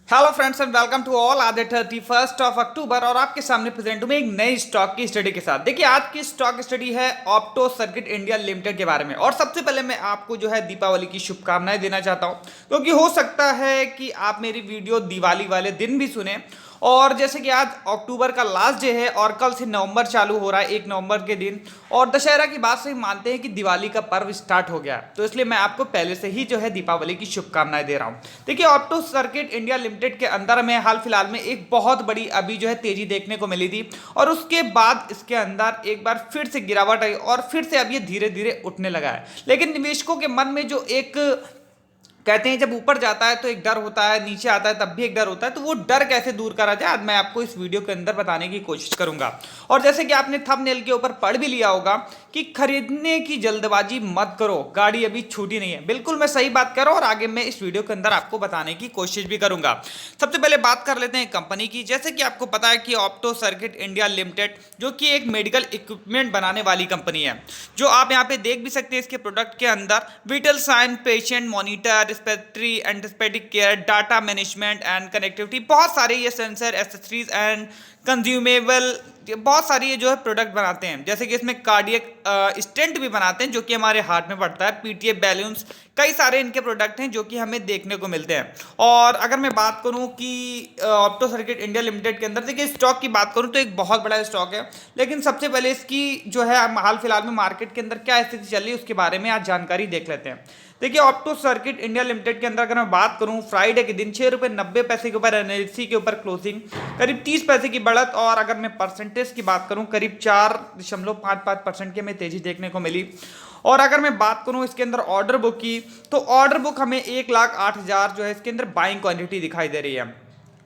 Hello friends and welcome to all. आज 31 अक्टूबर और आपके सामने प्रेजेंट हूँ मैं एक नई स्टॉक की स्टडी के साथ। देखिए आज की स्टॉक स्टडी है ऑप्टो सर्किट इंडिया लिमिटेड के बारे में। और सबसे पहले मैं आपको जो है दीपावली की शुभकामनाएं देना चाहता हूँ, क्योंकि हो सकता है कि आप मेरी वीडियो दिवाली वाले दिन भी सुने। और जैसे कि आज अक्टूबर का लास्ट डे है और कल से नवंबर चालू हो रहा है 1 नवंबर के दिन, और दशहरा की बात से मानते हैं कि दिवाली का पर्व स्टार्ट हो गया, तो इसलिए मैं आपको पहले से ही जो है दीपावली की शुभकामनाएं दे रहा हूं। देखिए ऑप्टो सर्किट इंडिया लिमिटेड के अंदर में हाल फिलहाल में एक बहुत बड़ी अभी जो है तेजी देखने को मिली थी, और उसके बाद इसके अंदर एक बार फिर से गिरावट आई और फिर से अब ये धीरे धीरे उठने लगा है। लेकिन निवेशकों के मन में जो एक कहते हैं जब ऊपर जाता है तो एक डर होता है, नीचे आता है तब भी एक डर होता है, तो वो डर कैसे दूर करा जाए आज मैं आपको इस वीडियो के अंदर बताने की कोशिश करूंगा। और जैसे कि आपने थंबनेल के ऊपर पढ़ भी लिया होगा कि खरीदने की जल्दबाजी मत करो, गाड़ी अभी छूटी नहीं है। बिल्कुल मैं सही बात कर रहा हूं और आगे मैं इस वीडियो के अंदर आपको बताने की कोशिश भी करूंगा। सबसे पहले बात कर लेते हैं कंपनी की। जैसे कि आपको पता है कि ऑप्टो सर्किट इंडिया लिमिटेड जो कि एक मेडिकल इक्विपमेंट बनाने वाली कंपनी है, जो आप यहाँ पे देख भी सकते हैं इसके प्रोडक्ट के अंदर vital sign, patient monitor, respiratory antiseptic care, data management and connectivity, बहुत सारे ये सेंसर, एसेसरीज एंड कंज्यूमेबल, बहुत सारी ये जो है प्रोडक्ट बनाते हैं। जैसे कि इसमें कार्डियक स्टेंट भी बनाते हैं जो कि हमारे हार्ट में पड़ता है, पीटीए बैलून्स, कई सारे इनके प्रोडक्ट हैं जो कि हमें देखने को मिलते हैं। और अगर मैं बात करूं कि ऑप्टो सर्किट इंडिया लिमिटेड के अंदर देखिए स्टॉक की बात करूं तो एक बहुत बड़ा स्टॉक है, लेकिन सबसे पहले इसकी जो है हाल फिलहाल में मार्केट के अंदर क्या स्थिति चल रही है उसके बारे में आज जानकारी देख लेते हैं। देखिए ऑप्टो सर्किट इंडिया लिमिटेड के अंदर अगर मैं बात करूं फ्राइडे के दिन 6 रुपये 90 पैसे के ऊपर एनएलसी के ऊपर क्लोजिंग, करीब 30 पैसे की बढ़त। और अगर मैं परसेंटेज की बात करूं करीब 4.55% की हमें तेजी देखने को मिली। और अगर मैं बात करूं इसके अंदर ऑर्डर बुक की, तो ऑर्डर बुक हमें 1,08,000 जो है इसके अंदर बाइंग क्वांटिटी दिखाई दे रही है।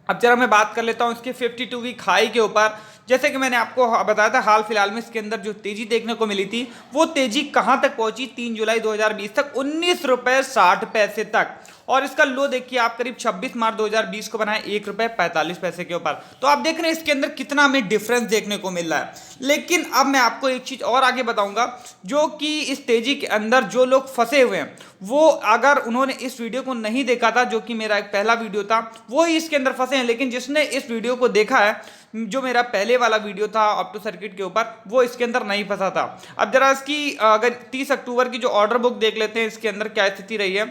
अब जरा मैं बात कर लेता हूं इसके 52 वीक हाई के ऊपर। जैसे कि मैंने आपको बताया था हाल फिलहाल में इसके अंदर जो तेजी देखने को मिली थी वो तेजी कहां तक पहुंची, 3 जुलाई 2020 तक 19 रुपए 60 पैसे तक। और इसका लो देखिए आप करीब 26 मार्च 2020 को बनाए 1 रुपए 45 पैसे के ऊपर। तो आप देख रहे हैं इसके अंदर कितना हमें डिफरेंस देखने को मिल रहा है। लेकिन अब मैं आपको एक चीज और आगे बताऊंगा, जो कि इस तेजी के अंदर जो लोग फंसे हुए हैं वो अगर उन्होंने इस वीडियो को नहीं देखा था, जो कि मेरा एक पहला वीडियो था, वो ही इसके अंदर फंसे हैं। लेकिन जिसने इस वीडियो को देखा है, जो मेरा पहले वाला वीडियो था ऑप्टो सर्किट के ऊपर, वो इसके अंदर नहीं फंसा था। अब जरा इसकी अगर 30 अक्टूबर की जो ऑर्डर बुक देख लेते हैं इसके अंदर क्या स्थिति रही है,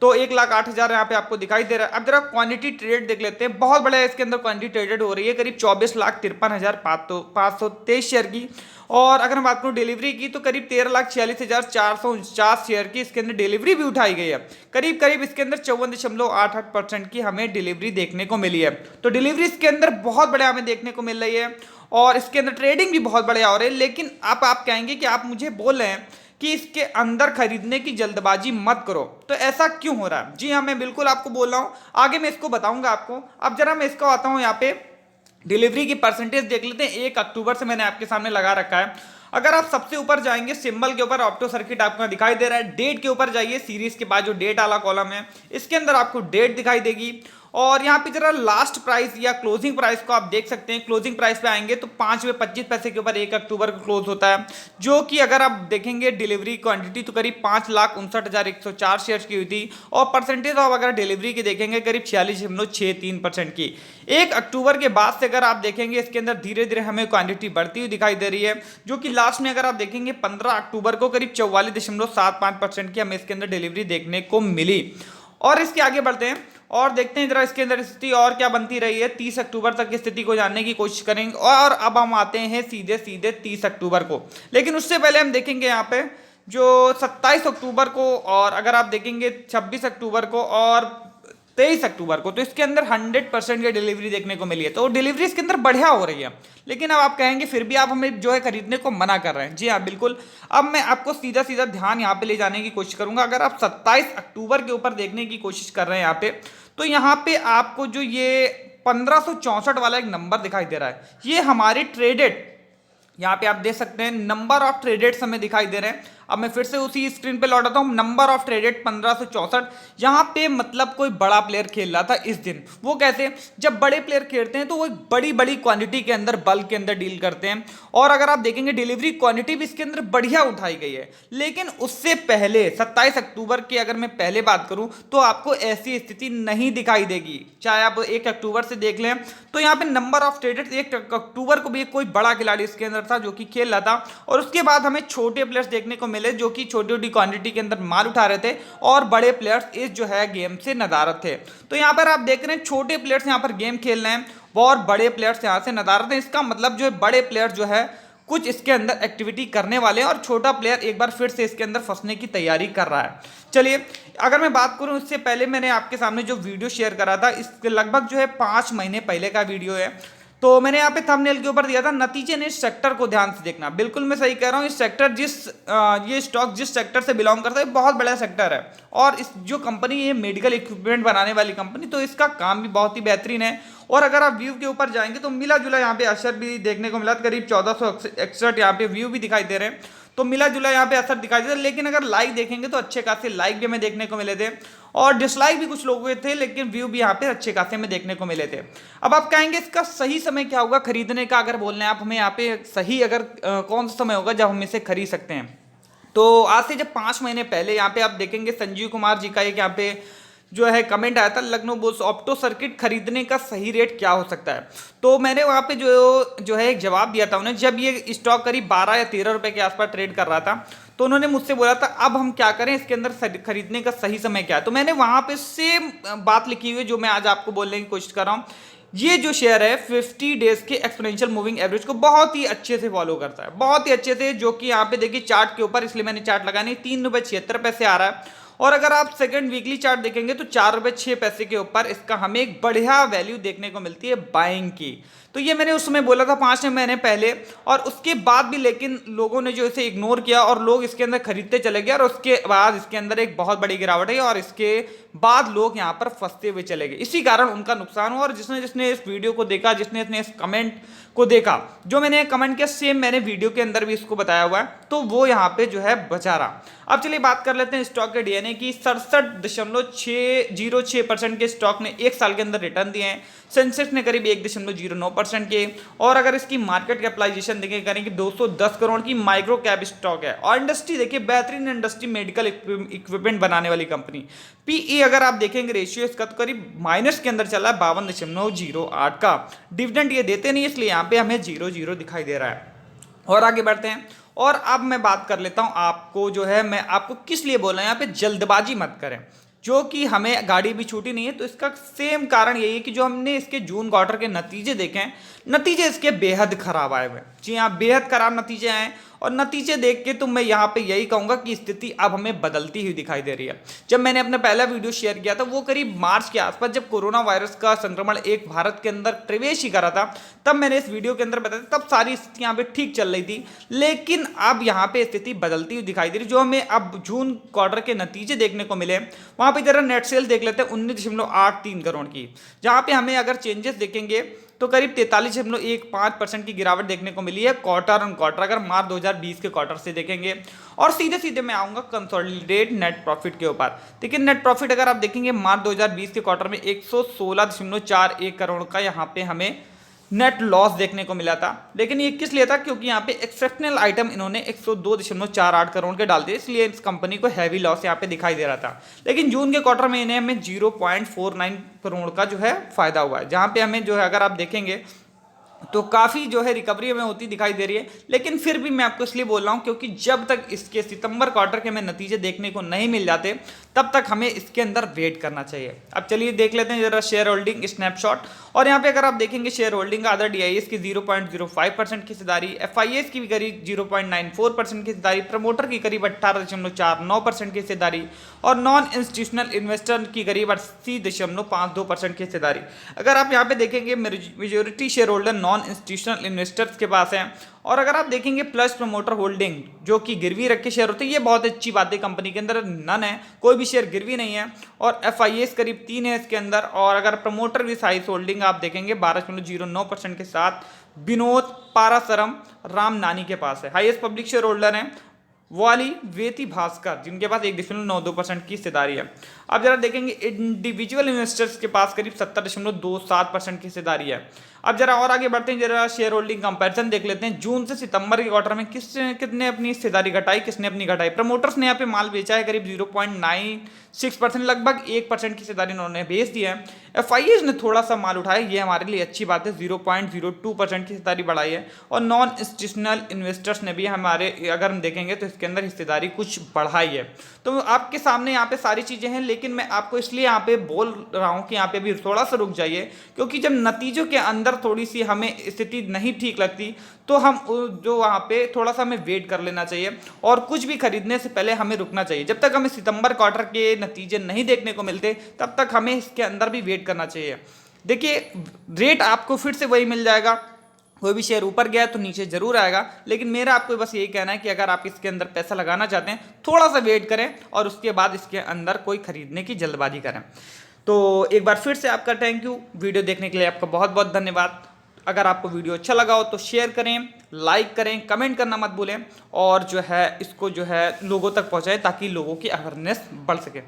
तो 1,08,000 यहाँ पे आपको दिखाई दे रहा है। अब जरा क्वांटिटी ट्रेड देख लेते हैं, बहुत बड़ा इसके अंदर क्वांटिटी ट्रेडेड हो रही है, करीब 24,53,550 शेयर की। और अगर मैं बात करूँ डिलीवरी की तो करीब 13,46,449 शेयर की इसके अंदर डिलीवरी भी उठाई गई है। करीब करीब इसके अंदर 54.88% की हमें डिलीवरी देखने को मिली है। तो डिलीवरी इसके अंदर बहुत बड़े हमें देखने को मिल रही है और इसके अंदर ट्रेडिंग भी बहुत बढ़िया हो रही है। लेकिन आप कहेंगे कि आप मुझे बोल रहे हैं कि इसके अंदर खरीदने की जल्दबाजी मत करो, तो ऐसा क्यों हो रहा है? जी हाँ, मैं बिल्कुल आपको बोल रहा हूं, आगे मैं इसको बताऊंगा आपको। अब जरा मैं इसको आता हूं यहाँ पे डिलीवरी की परसेंटेज देख लेते हैं। 1 अक्टूबर से मैंने आपके सामने लगा रखा है। अगर आप सबसे ऊपर जाएंगे सिंबल के ऊपर ऑप्टो सर्किट आपको दिखाई दे रहा है, डेट के ऊपर जाइए, सीरीज के बाद जो डेट वाला कॉलम है इसके अंदर आपको डेट दिखाई देगी। और यहाँ पे जरा लास्ट प्राइस या क्लोजिंग प्राइस को आप देख सकते हैं। क्लोजिंग प्राइस पे आएंगे तो 5 रुपये 25 पैसे के ऊपर 1 अक्टूबर को क्लोज होता है, जो कि अगर आप देखेंगे डिलीवरी क्वांटिटी तो करीब 5,59,104 शेयर्स की हुई थी। और परसेंटेज ऑफ अगर डिलीवरी की देखेंगे करीब 46.63% की। 1 अक्टूबर के बाद से अगर आप देखेंगे इसके अंदर धीरे धीरे हमें क्वांटिटी बढ़ती हुई दिखाई दे रही है, जो कि लास्ट में अगर आप देखेंगे 15 अक्टूबर को करीब 44.75% की हमें इसके अंदर डिलीवरी देखने को मिली। और इसके आगे बढ़ते हैं और देखते हैं जरा इसके अंदर स्थिति और क्या बनती रही है। 30 अक्टूबर तक की स्थिति को जानने की कोशिश करेंगे और अब हम आते हैं सीधे सीधे 30 अक्टूबर को। लेकिन उससे पहले हम देखेंगे यहाँ पे जो 27 अक्टूबर को, और अगर आप देखेंगे 26 अक्टूबर को और 23 अक्टूबर को, तो इसके अंदर 100% की डिलीवरी देखने को मिली है। तो डिलीवरी इसके अंदर बढ़िया हो रही है। लेकिन अब आप कहेंगे फिर भी आप हमें जो है खरीदने को मना कर रहे हैं। जी हाँ बिल्कुल, अब मैं आपको सीधा सीधा ध्यान यहाँ पे ले जाने की कोशिश करूंगा। अगर आप 27 अक्टूबर के ऊपर देखने की कोशिश कर रहे हैं यहाँ पे, तो यहाँ पे आपको जो ये 1564 वाला एक नंबर दिखाई दे रहा है, ये हमारे ट्रेडेड, यहाँ पे आप देख सकते हैं नंबर ऑफ ट्रेडेड्स हमें दिखाई दे रहे हैं। अब मैं फिर से उसी स्क्रीन पे लौटाता हूँ। Number of traded 1564। यहाँ पे मतलब कोई बड़ा प्लेयर खेल रहा था इस दिन। वो कैसे, जब बड़े प्लेयर खेलते हैं तो वो बड़ी बड़ी क्वांटिटी के अंदर, बल्क के अंदर डील करते हैं। और अगर आप देखेंगे डिलीवरी क्वांटिटी भी इसके अंदर बढ़िया उठाई गई है। लेकिन उससे पहले 27 अक्टूबर की अगर मैं पहले बात करूं तो आपको ऐसी स्थिति नहीं दिखाई देगी। चाहे आप 1 अक्टूबर से देख लें तो यहाँ पे नंबर ऑफ ट्रेडेड 1 अक्टूबर को भी कोई बड़ा खिलाड़ी इसके अंदर था जो कि खेल रहा था। और उसके बाद हमें छोटे प्लेयर्स देखने को मिले जो कि छोटी छोटी क्वांटिटी के अंदर मार उठा रहे थे और बड़े प्लेयर्स इस जो है गेम से नदारत थे। तो यहाँ पर आप देख रहे हैं छोटे प्लेयर्स यहाँ पर गेम खेल रहे हैं और बड़े प्लेयर्स यहाँ से नदारत हैं। इसका मतलब जो है बड़े प्लेयर जो है कुछ इसके अंदर एक्टिविटी करने वाले हैं और छोटा प्लेयर एक बार फिर से इसके अंदर फंसने की तैयारी कर रहा है। चलिए अगर मैं बात करूं, इससे पहले मैंने आपके सामने जो वीडियो शेयर करा था इसके लगभग जो है 5 महीने पहले का वीडियो है। तो मैंने यहाँ पे थंबनेल के ऊपर दिया था नतीजे ने इस सेक्टर को ध्यान से देखना। बिल्कुल मैं सही कह रहा हूँ। इस सेक्टर ये स्टॉक जिस सेक्टर से बिलोंग करता है बहुत बड़ा सेक्टर है और इस जो कंपनी ये मेडिकल इक्विपमेंट बनाने वाली कंपनी, तो इसका काम भी बहुत ही बेहतरीन है। और अगर आप व्यू के ऊपर जाएंगे तो मिला जुला यहाँ पे असर भी देखने को मिला, करीब 1461 यहाँ पे व्यू भी दिखाई दे रहे हैं। तो मिला जुला यहाँ पे असर दिखाई देता है। लेकिन अगर लाइक देखेंगे तो अच्छे खासे लाइक भी हमें देखने को मिले थे और डिसलाइक भी कुछ लोगों के थे, लेकिन व्यू भी यहाँ पे अच्छे खासे हमें देखने को मिले थे। अब आप कहेंगे इसका सही समय क्या होगा खरीदने का, अगर बोल रहे हैं आप हमें यहाँ पे सही अगर कौन सा समय होगा जब हम इसे खरीद सकते हैं। तो आज से जब 5 महीने पहले यहाँ पे आप देखेंगे संजीव कुमार जी का एक यहाँ पे जो है कमेंट आया था, लखनऊ बुल्स ऑप्टो सर्किट खरीदने का सही रेट क्या हो सकता है। तो मैंने वहाँ पे जो है एक जवाब दिया था उन्हें, जब ये स्टॉक करीब 12 या 13 रुपए के आसपास ट्रेड कर रहा था। तो उन्होंने मुझसे बोला था अब हम क्या करें, इसके अंदर खरीदने का सही समय क्या है। तो मैंने वहाँ पे सेम बात लिखी हुई है जो मैं आज आपको बोलने की कोशिश कर रहा हूँ। ये जो शेयर है 50 डेज के एक्सपोनेंशियल मूविंग एवरेज को बहुत ही अच्छे से फॉलो करता है, बहुत ही अच्छे से। जो कि यहाँ पे देखिए चार्ट के ऊपर, इसलिए मैंने चार्ट लगा नहीं, 3.76 आ रहा है। और अगर आप सेकंड वीकली चार्ट देखेंगे तो 4 रुपए 6 पैसे के ऊपर इसका हमें एक बढ़िया वैल्यू देखने को मिलती है बाइंग की। तो ये मैंने उस समय बोला था 5 महीने पहले, और उसके बाद भी लेकिन लोगों ने जो इसे इग्नोर किया और लोग इसके अंदर खरीदते चले गए और उसके बाद इसके अंदर एक बहुत बड़ी गिरावट है और इसके बाद लोग यहाँ पर फंसते हुए चले गए। इसी कारण उनका नुकसान हुआ। और जिसने जिसने इस वीडियो को देखा, जिसने इस कमेंट को देखा, जो मैंने कमेंट किया सेम मैंने वीडियो के अंदर भी इसको बताया हुआ है, तो वो यहाँ पे जो है बचा रहा। अब चलिए बात कर लेते हैं स्टॉक के डीएनए की। 67.606% के स्टॉक ने 1 साल के अंदर रिटर्न दिए हैं। सेंसेक्स ने करीब 1.09% के। और अगर इसकी मार्केट कैपिटलाइजेशन देखिए करेंगे 210 करोड़ की माइक्रो कैप स्टॉक है। और इंडस्ट्री देखिए बेहतरीन इंडस्ट्री, मेडिकल इक्विपमेंट बनाने वाली कंपनी। पीई अगर आप देखेंगे रेशियो इसका तो करीब माइनस के अंदर चला है, 52.08 का। डिविडेंड ये देते नहीं, इसलिए यहाँ पे हमें 0 दिखाई दे रहा है। और आगे बढ़ते हैं। और अब मैं बात कर लेता हूं आपको, जो है मैं आपको किस लिए बोल रहा हूं, यहाँ पे जल्दबाजी मत करें, जो कि हमें गाड़ी भी छूटी नहीं है। तो इसका सेम कारण यही है कि जो हमने इसके जून क्वार्टर के नतीजे देखे हैं, नतीजे इसके बेहद खराब आए हुए हैं। जी हाँ, बेहद खराब नतीजे आए। और नतीजे देख के तो मैं यहाँ पे यही कहूँगा कि स्थिति अब हमें बदलती हुई दिखाई दे रही है। जब मैंने अपना पहला वीडियो शेयर किया था वो करीब मार्च के आसपास, जब कोरोना वायरस का संक्रमण एक भारत के अंदर प्रवेश ही करा था, तब मैंने इस वीडियो के अंदर बताया, तब सारी स्थिति यहाँ पे ठीक चल रही थी। लेकिन अब यहाँ पे स्थिति बदलती हुई दिखाई दे रही। जो हमें अब जून क्वार्टर के नतीजे देखने को मिले, वहाँ पे जरा नेट सेल देख लेते हैं 19.83 करोड़ की, जहाँ पे हमें अगर चेंजेस देखेंगे तो करीब 43.15% की गिरावट देखने को मिली है क्वार्टर ऑन क्वार्टर, अगर मार्च 2020 के क्वार्टर से देखेंगे। और सीधे सीधे मैं आऊंगा कंसोलिडेट नेट प्रॉफिट के ऊपर। देखिए नेट प्रॉफिट अगर आप देखेंगे मार्च 2020 के क्वार्टर में 116.41 करोड़ का यहाँ पे हमें नेट लॉस देखने को मिला था। लेकिन ये किस लिए था, क्योंकि यहाँ पे एक्सेप्शनल आइटम इन्होंने 102.48 करोड़ के डाल दिए, इसलिए इस कंपनी को हैवी लॉस यहाँ पे दिखाई दे रहा था। लेकिन जून के क्वार्टर में इन्हें हमें 0.49 करोड़ का जो है फायदा हुआ है, जहाँ पे हमें जो है अगर आप देखेंगे तो काफ़ी जो है रिकवरी हमें होती दिखाई दे रही है। लेकिन फिर भी मैं आपको इसलिए बोल रहा हूँ क्योंकि जब तक इसके सितंबर क्वार्टर के हमें नतीजे देखने को नहीं मिल जाते, तब तक हमें इसके अंदर वेट करना चाहिए। अब चलिए देख लेते हैं जरा शेयर होल्डिंग स्नैपशॉट। और यहाँ पे अगर आप देखेंगे शेयर होल्डिंग अदर डीआईएस की 0.05% की हिस्सेदारी, एफआईएस की भी करीब 0.94% की हिस्सेदारी, प्रमोटर की करीब 18.49% की हिस्सेदारी और नॉन इंस्टीट्यूशनल इन्वेस्टर की करीब 80.52% की हिस्सेदारी। अगर आप यहाँ पे देखेंगे majority share holder non institutional investors के पास हैं। और अगर आप देखेंगे प्लस प्रमोटर होल्डिंग जो कि गिरवी रख के शेयर होते हैं, ये बहुत अच्छी बात है, कंपनी के अंदर नन है, कोई भी शेयर गिरवी नहीं है। और एफआईएस करीब 3 है इसके अंदर। और अगर प्रमोटर की साइज होल्डिंग आप देखेंगे 12.09% के साथ विनोद पारासरम राम नानी के पास है, हाईएस्ट पब्लिक शेयर होल्डर है। वो वाली वेती भास्कर जिनके पास 1.92% की हिस्सेदारी है। अब जरा देखेंगे इंडिविजुअल इन्वेस्टर्स के पास करीब 70.27% की हिस्सेदारी है। अब जरा और आगे बढ़ते हैं, जरा शेयर होल्डिंग कंपैरिजन देख लेते हैं। जून से सितंबर के क्वार्टर में कितने अपनी हिस्सेदारी घटाई, किसने अपनी घटाई। प्रमोटर्स ने यहाँ पे माल बेचा है करीब 0.96%, लगभग 1% की हिस्सेदारी उन्होंने बेच दिया है। एफआईएस ने थोड़ा सा माल उठाया, ये हमारे लिए अच्छी बात है, 0.02% की हिस्सेदारी बढ़ाई है। और नॉन इंस्टीट्यूशनल इन्वेस्टर्स ने भी हमारे, अगर हम देखेंगे तो इसके अंदर हिस्सेदारी कुछ बढ़ाई है। तो आपके सामने यहाँ पे सारी चीज़ें हैं, लेकिन मैं आपको इसलिए यहाँ पे बोल रहा हूँ कि यहाँ पे भी थोड़ा सा रुक जाइए, क्योंकि जब नतीजों के अंदर थोड़ी सी हमें स्थिति नहीं ठीक लगती तो हम जो वहाँ पे थोड़ा सा हमें वेट कर लेना चाहिए और कुछ भी खरीदने से पहले हमें रुकना चाहिए। जब तक हमें सितंबर क्वार्टर के नतीजे नहीं देखने को मिलते तब तक हमें इसके अंदर भी वेट करना चाहिए। देखिए रेट आपको फिर से वही मिल जाएगा, कोई भी शेयर ऊपर गया तो नीचे जरूर आएगा, लेकिन मेरा आपको बस यही कहना है कि अगर आप इसके अंदर पैसा लगाना चाहते हैं थोड़ा सा वेट करें और उसके बाद इसके अंदर कोई खरीदने की जल्दबाजी करें। तो एक बार फिर से आपका थैंक यू, वीडियो देखने के लिए आपका बहुत बहुत धन्यवाद। अगर आपको वीडियो अच्छा लगा हो तो शेयर करें, लाइक करें, कमेंट करना मत भूलें और जो है इसको जो है लोगों तक पहुंचाएं ताकि लोगों की अवेयरनेस बढ़ सके।